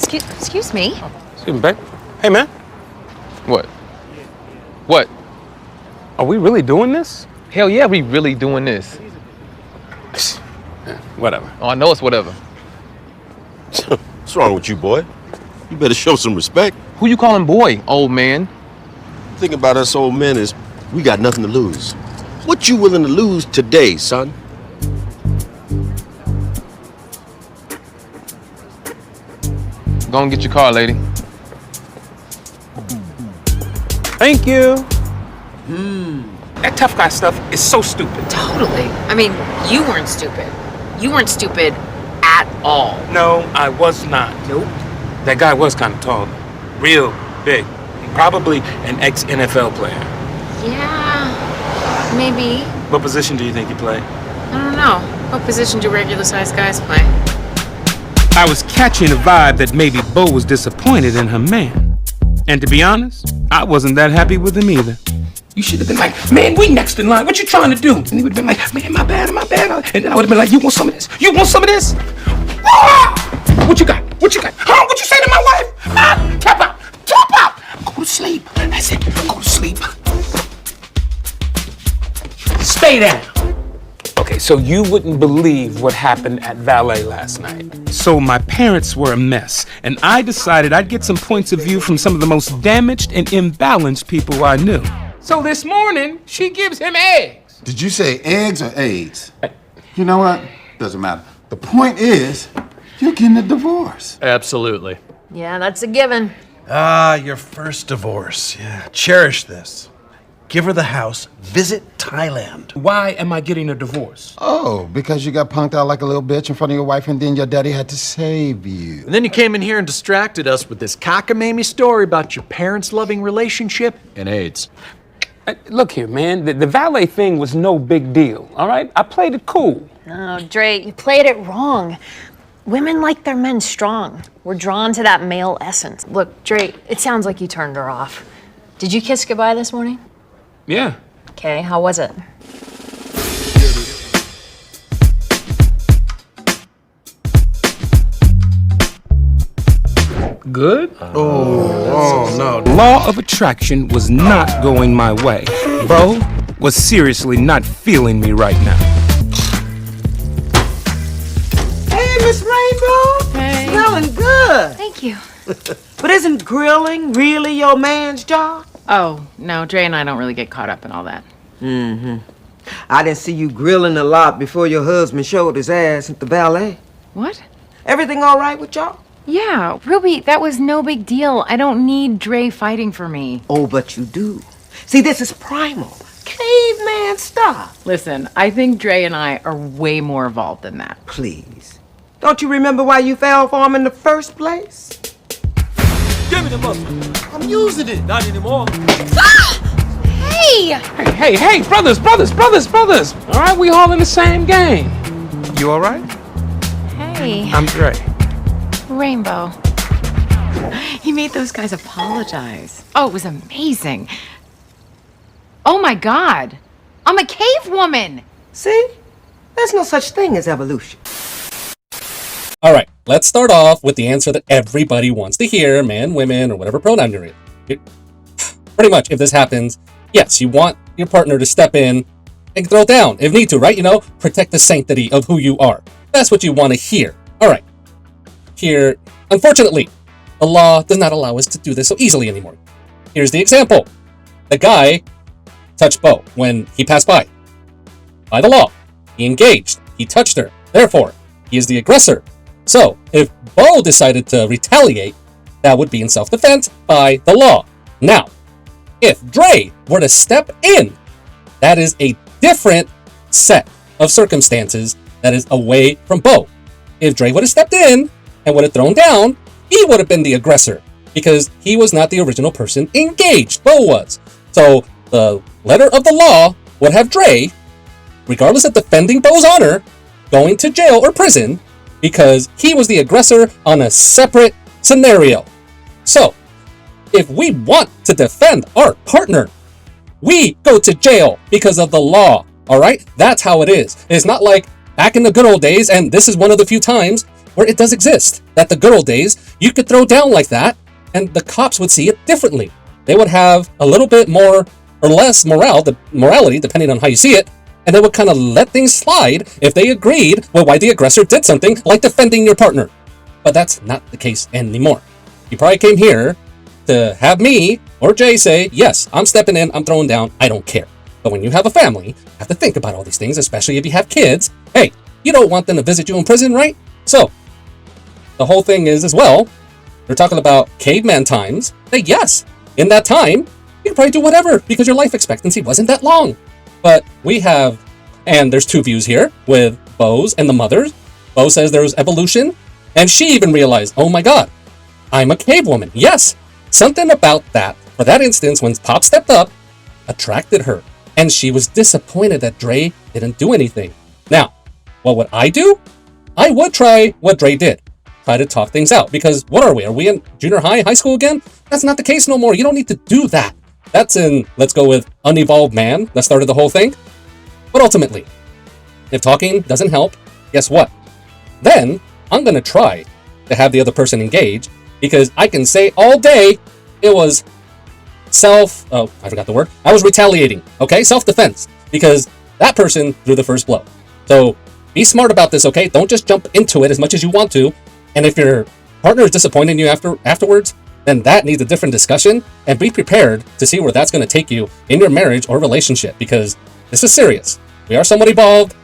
Excuse me. Excuse me, babe. Hey, man. What? What? Are we really doing this? Hell yeah, we really doing this. Yeah, whatever. Oh, I know it's whatever. What's wrong with you, boy? You better show some respect. Who you calling boy, old man? The thing about us old men is we got nothing to lose. What you willing to lose today, son? Go and get your car, lady. Thank you. That tough guy stuff is so stupid. Totally. I mean, you weren't stupid. You weren't stupid at all. No, I was not. Nope. That guy was kind of tall. Real big. Probably an ex-NFL player. Yeah, maybe. What position do you think he played? I don't know. What position do regular-sized guys play? I was catching a vibe that maybe Bo was disappointed in her man. And to be honest, I wasn't that happy with him either. You should have been like, man, we next in line. What you trying to do? And he would have been like, man, my bad. And I would have been like, you want some of this? You want some of this? Ah! What you got? What you got? Huh? What you say to my wife? Ah, tap out. Go to sleep. That's it. Go to sleep. Stay down. Okay, so you wouldn't believe what happened at Valet last night. So my parents were a mess, and I decided I'd get some points of view from some of the most damaged and imbalanced people I knew. So this morning, she gives him eggs. Did you say eggs or AIDS? You know what? Doesn't matter. The point is, you're getting a divorce. Absolutely. Yeah, that's a given. Ah, your first divorce. Yeah, cherish this. Give her the house. Visit Thailand. Why am I getting a divorce? Oh, because you got punked out like a little bitch in front of your wife and then your daddy had to save you. And then you came in here and distracted us with this cockamamie story about your parents' loving relationship and AIDS. Look here, man. The valet thing was no big deal, all right? I played it cool. Oh, Dre, you played it wrong. Women like their men strong. We're drawn to that male essence. Look, Dre, it sounds like you turned her off. Did you kiss goodbye this morning? Yeah. Okay, how was it? Good? Oh, no. Law of attraction was not going my way. Bo was seriously not feeling me right now. Hey, Miss Rainbow. Hey. Smelling good. Thank you. But isn't grilling really your man's job? Oh, no, Dre and I don't really get caught up in all that. I didn't see you grilling a lot before your husband showed his ass at the ballet. What? Everything all right with y'all? Yeah, Ruby, that was no big deal. I don't need Dre fighting for me. Oh, but you do. See, this is primal, caveman stuff. Listen, I think Dre and I are way more involved than that. Please. Don't you remember why you fell for him in the first place? Give me the muscle. I'm using it. Not anymore. Hey! Hey, brothers. All right, we all in the same game. You all right? Hey, I'm Dre. Rainbow. He made those guys apologize. Oh, it was amazing. Oh my God. I'm a cave woman. See? There's no such thing as evolution. All right, let's start off with the answer that everybody wants to hear, man, women, or whatever pronoun you're in. Pretty much, if this happens, yes, you want your partner to step in and throw down if need to, right? You know, protect the sanctity of who you are. That's what you want to hear. All right. Here, unfortunately, the law does not allow us to do this so easily anymore. Here's the example. The guy touched Bo when he passed by. By the law, he engaged. He touched her. Therefore, he is the aggressor. So, if Bo decided to retaliate, that would be in self-defense by the law. Now, if Dre were to step in, that is a different set of circumstances that is away from Bo. If Dre would have stepped in and would have thrown down, he would have been the aggressor because he was not the original person engaged. Bo was. So, the letter of the law would have Dre, regardless of defending Bo's honor, going to jail or prison because he was the aggressor on a separate scenario. So, if we want to defend our partner, we go to jail because of the law, all right? That's how it is. It's not like back in the good old days, and this is one of the few times where it does exist. That the good old days, you could throw down like that, and the cops would see it differently. They would have a little bit more or less morality, depending on how you see it, and they would kind of let things slide if they agreed with why the aggressor did something like defending your partner. But that's not the case anymore. You probably came here to have me or Jay say, yes, I'm stepping in, I'm throwing down, I don't care. But when you have a family, you have to think about all these things, especially if you have kids. Hey, you don't want them to visit you in prison, right? So, the whole thing is as well, you're talking about caveman times. Hey, yes, in that time, you could probably do whatever because your life expectancy wasn't that long. But we have, and there's two views here with Bo's and the mothers. Bo says there was evolution, and she even realized, oh my God, I'm a cave woman. Yes, something about that, for that instance, when Pop stepped up, attracted her. And she was disappointed that Dre didn't do anything. Now, what would I do? I would try what Dre did. Try to talk things out. Because what are we? Are we in junior high school again? That's not the case no more. You don't need to do that. That's in, let's go with unevolved man that started the whole thing. But ultimately, if talking doesn't help, guess what? Then I'm going to try to have the other person engage, because I can say all day it was I was retaliating, okay? Self-defense, because that person threw the first blow. So be smart about this, okay? Don't just jump into it as much as you want to. And if your partner is disappointing you afterwards, then that needs a different discussion, and be prepared to see where that's going to take you in your marriage or relationship, because this is serious. We are somewhat evolved,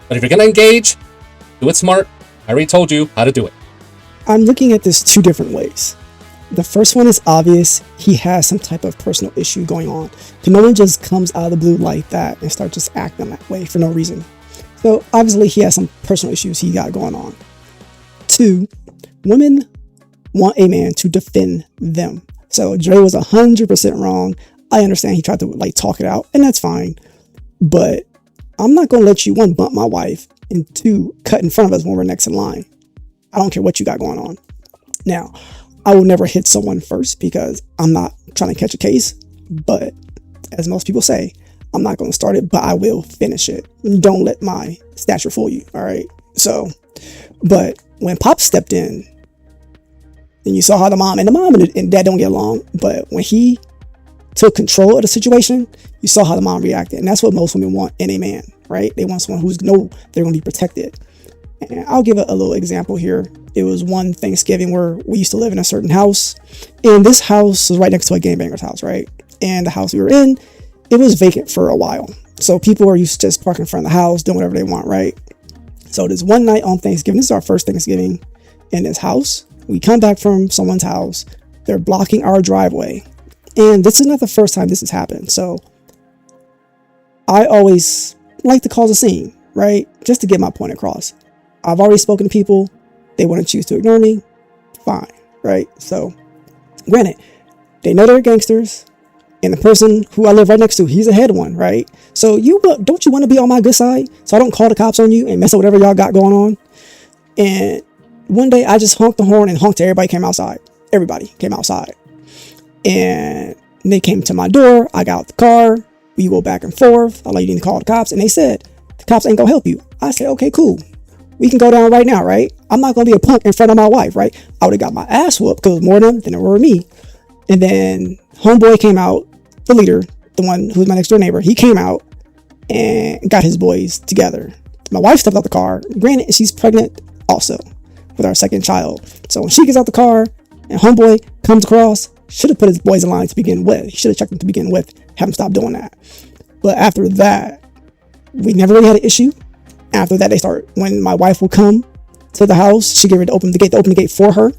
but if you're going to engage, do it smart. I already told you how to do it. I'm looking at this two different ways. The first one is obvious. He has some type of personal issue going on. No one just comes out of the blue like that and starts just acting that way for no reason. So obviously he has some personal issues he got going on. Two, women want a man to defend them. So Dre was 100% wrong. I understand he tried to talk it out, and that's fine. But I'm not going to let you, one, bump my wife, and two, cut in front of us when we're next in line. I don't care what you got going on. Now, I will never hit someone first because I'm not trying to catch a case. But as most people say, I'm not going to start it, but I will finish it. Don't let my stature fool you. All right. So, but when Pop stepped in, and you saw how the mom and dad don't get along, but when he took control of the situation, you saw how the mom reacted. And that's what most women want in a man, right? They want someone who's know they're going to be protected. And I'll give a little example here. It was one Thanksgiving where we used to live in a certain house, and this house was right next to a gangbanger's house, right? And the house we were in, it was vacant for a while. So people were used to just parking in front of the house, doing whatever they want, right? So this one night on Thanksgiving, this is our first Thanksgiving in this house. We come back from someone's house. They're blocking our driveway. And this is not the first time this has happened. So I always like to cause a scene, right? Just to get my point across. I've already spoken to people. They want to choose to ignore me. Fine, right? So granted, they know they're gangsters. And the person who I live right next to, he's a head one, right? So don't you want to be on my good side? So I don't call the cops on you and mess up whatever y'all got going on. And one day I just honked the horn and honked to everybody came outside. Everybody came outside. And they came to my door. I got out the car. We go back and forth. I let you need to call the cops. And they said, the cops ain't gonna help you. I said, okay, cool. We can go down right now, right? I'm not gonna be a punk in front of my wife, right? I would have got my ass whooped because it was more of them than it were me. And then homeboy came out, the leader, the one who's my next door neighbor, he came out and got his boys together. My wife stepped out the car. Granted, she's pregnant also with our second child. So when she gets out the car and homeboy comes across, should have put his boys in line to begin with. He should have checked them to begin with, have him stop doing that. But after that, we never really had an issue. After that, when my wife would come to the house, she gave her to open the gate for her.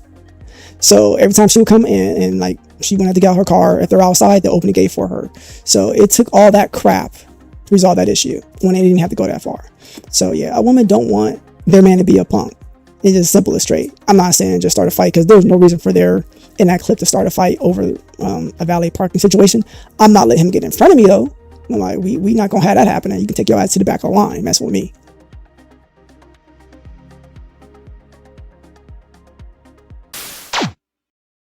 So every time she would come in and she wouldn't have to get out her car. If they're outside, they'll open the gate for her. So it took all that crap to resolve that issue when they didn't have to go that far. So yeah, a woman don't want their man to be a punk. It's just simple and straight. I'm not saying just start a fight because there's no reason for in that clip to start a fight over a valet parking situation. I'm not letting him get in front of me though. I'm like, we not gonna have that happening. You can take your ass to the back of the line, mess with me.